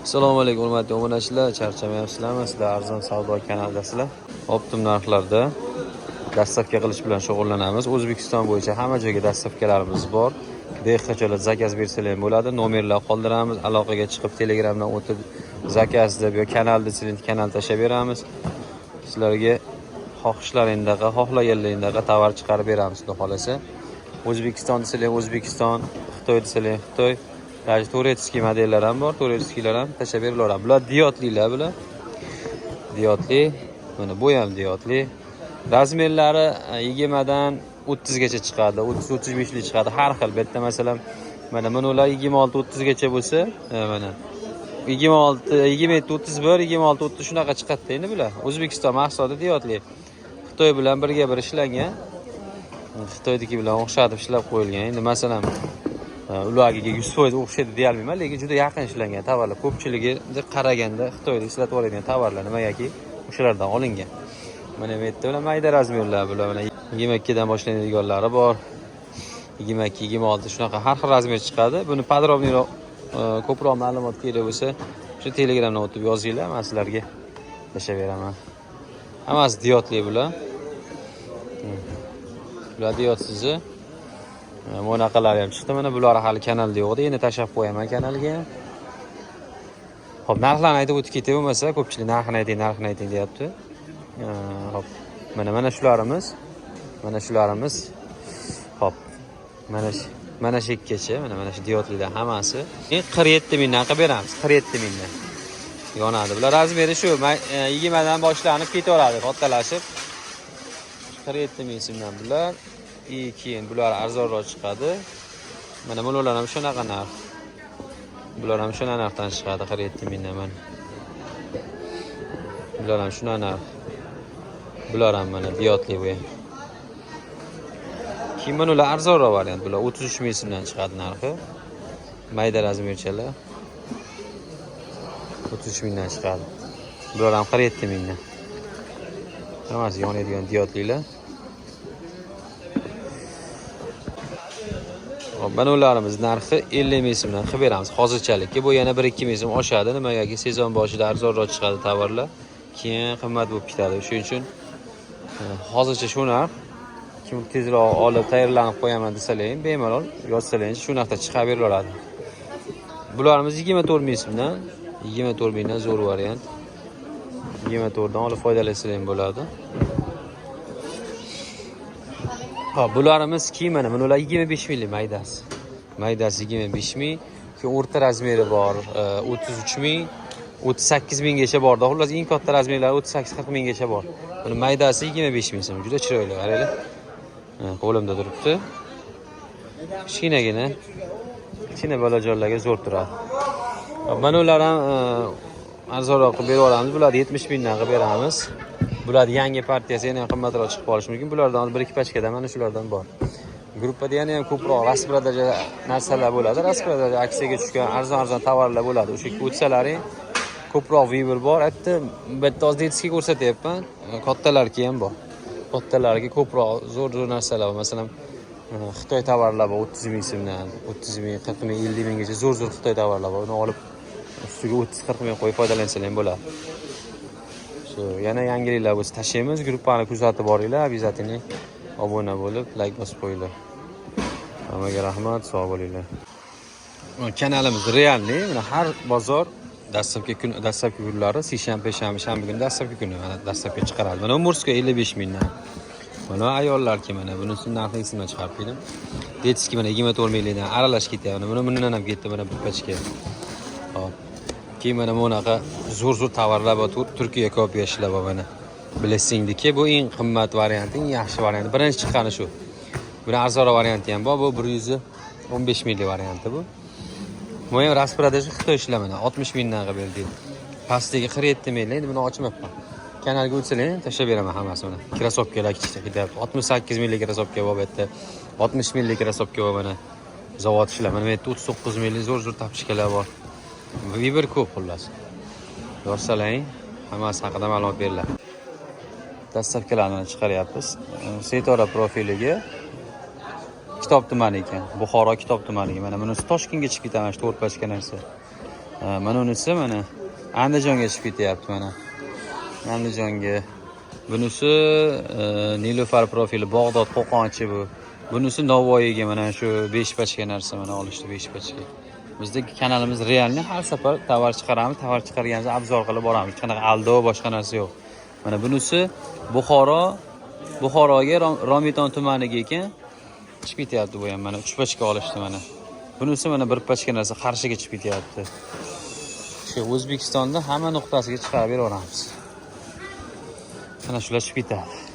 Assalomu alaykum hurmatli obunachilar, charchamayapsizlarmi? Sizlar arzon savdo kanaldasizlar. Optim narxlarda dastavka qilish bilan shug'ullanamiz. O'zbekiston bo'yicha hamma joyga dastavkalarimiz bor. Dehqonlar zakaz bersalar bo'ladi. Nomerlar qoldiramiz. Aloqaga chiqib Telegramdan o'tib zakaz deb yo kanalda siling kanal tashlab beramiz. Sizlarga xohishlaringizga, xohlaganlaringizga tovar chiqarib beramiz, xudo xolasa. O'zbekiston desalar O'zbekiston, Xitoy desalar Xitoy. Даже turetskiy modellar ham bor, turetskiylar ham tashlab berilaveradi. Bular diodlilar bular. Diodli. Mana bu ham diodli. Razmerlari 20 dan 30 gacha chiqadi, 30-35 lik chiqadi. Har xil. Bitta masalan, mana bular 26-30 gacha bo'lsa, mana 26, 27, 31, 26, 30 shunaqa chiqadi endi bular. O'zbekiston mahsuloti diodli. Xitoy bilan birga bir ishlangan. Xitoydagi bilan o'xshatib ishlab qo'yilgan. Endi masalan ularga 100% o'xshaydi deya olmayman, lekin juda yaqin ishlangan tovarlar. Ko'pchiligi qaraganda Xitoyda ishlatib oladigan tovarlar nimagaki o'shalardan olingan. Mana bu yerda ular mayda razmerlar bular. Mana 22 dan boshlanadiganlari bor. 22, 26 shunaqa har xil razmer chiqadi. Buni podrobniyroq ko'proq ma'lumot kerak bo'lsa, shu Telegramdan o'tib yozinglar, men sizlarga tashlab beraman. Hammasi diodli bular. Bular diodsiz. Bunaqalar ham chiqdi. Mana bular hali kanalda yo'q edi. Endi tashlab qo'yaman kanalga. Xo'p, narxlarni aytib o'tib ketay bo'lmasa, ko'pchilik narxini ayting deyapti. Xo'p, mana shularimiz. Xo'p, mana shu ikkigacha, mana shu diodlilar hammasi 47 mingdan qilib beramiz. 47 mingdan. Yonadi. Bular razmeri shu 20 dan boshlanib ketaveradi, kattalashib. 47 ming so'mdan bular. Keyin bular arzonroq chiqadi. Mana bular ham shunaqa narx. Bular ham shunaqa narxdan chiqadi, 47 mingdan mana. Bular ham shunaqa narx. Bular ham mana diodli bu. Keyin bular arzonroq variant, bular 33 ming so'mdan chiqadi narxi. Mayda razmerchalar 33 mingdan chiqadi. Bular ham 47 mingdan. Hammasi yonadigan diodlilar. Mana ularimiz narxi 50 ming so'mdan qilib beramiz hozirchalikka. Bu yana 1-2 ming so'm oshadi. Nimagaki sezon boshida arzonroq chiqadi tovarlar, keyin qimmat bo'lib ketadi. Shuning uchun hozircha shu narx. Kim tezroq olib tayyorlanib qo'yaman desalaring, bemalol yozsalaring shu narxda chiqarib beriladi. Bularimiz 24 ming so'mdan, 24 mingdan zo'r variant. 24 dan olib foydalansalaring bo'ladi. Ha, bularimiz keyin mana bular 25 minglik maydasi. Maydasi 25 ming, keyin o'rta razmeri bor 33 ming, 38 minggacha bor. Xullas eng katta razmerlar 38-40 minggacha bor. Buni maydasi 25 ming so'm. Juda chiroyli, qaranglar. Qo'limda turibdi. Kichkina bolajonlarga zo'r turadi. Mana ular ham arzonroq qilib beramiz. Bularni 70 mingdan qilib beramiz. Bular yangi partiyasi, yana ham qimmatroq chiqib qolishi mumkin. Bulardan 1-2 pachkada mana shulardan bor. Gruppada yana ham ko'proq rasprodaja narsalar bo'ladi. Rasprodaja aksiyaga tushgan arzon tovarlar bo'ladi. O'sha yerga o'tsalaring ko'proq vibr bor. Bitta ozdetskiy ko'rsatyapman. Kattalarga ham bor. Kattalarga ko'proq zo'r narsalar bor. Masalan, Xitoy tovarlar bor 30 ming so'mdan, 30 ming, 40 ming, 50 minggacha zo'r Xitoy tovarlar bor. Uni olib ustiga 30-40 ming qo'yib foydalansangiz bo'ladi. Yana yangiliklar bo'lsa tashlaymiz. Gruppani kuzatib boringlar, обязательно obuna bo'lib, like bosib qo'yinglar. Hammaga rahmat, sog' bo'linglar. Kanalimiz realni, mana har bozor dastlabki kunlari, seshanba, shanba kuni dastlabki kuni dastlabki chiqaradi. Mana Murska 55 mingdan. Mana ayollarga mana bunisini narxini esimdan chiqarib qo'ydim. Detskiy mana 24 mingdan aralash ketyapti. Mana bundan ham ketdi mana bir pachka. Hop. Keyin mana bunaqa zo'r tovarlar bor, Turkiya kopiyasilar bor mana. Blessingdiki bu eng qimmat varianti, eng yaxshi variant. Birinchi chiqqani shu. Buni arzonroq varianti ham bor, bu 115 minglik varianti bu. Bu ham rasprodaja Xitoy ishlamani 60 mingdan qilib berdik. Pastdagi 47 minglik, endi buni ochmayapman. Kanalga o'tsalaring, tashlab beraman hammasini. Krasovkalar kichik 68 minglik krasovka bor bu yerda. 60 minglik krasovka bor mana. Zavod ishlar. Mana bu yerda 39 minglik zo'r tapchikalar bor. Vibr ko'p xullas. Yozsalaring, hammasi haqida ma'lumot beriladi. Dastavkalarni chiqaryapmiz. Setora profiliga Kitob tumani ekan. Buxoro Kitob tumaniga. Mana buni Toshkentga chiqib ketamiz, 4 pachka narsa. Mana unisi mana Andijonga chiqib ketyapti mana. Andijonga. Bunisi Nilufar profili Bog'dod Qo'qonchi bu. Bunisi Navoiyga mana shu 5 pachka narsa mana olishdi 5 pachka. Bizning kanalimiz realni har safar tovar chiqaramiz, tovar chiqarganimizda obzor qilib boramiz. Hech qanaqa aldov boshqa narsa yo'q. Mana bunisi Buxoroga Romiton tumaniga ekan chiqib ketyapti bu ham mana 3 pachka olishdi mana. Bunisi mana 1 pachka narsa Qarshiga chiqib ketyapti. Shu O'zbekistonda hamma nuqtasiga chiqarib beraveramiz. Mana shular chiqib ketadi.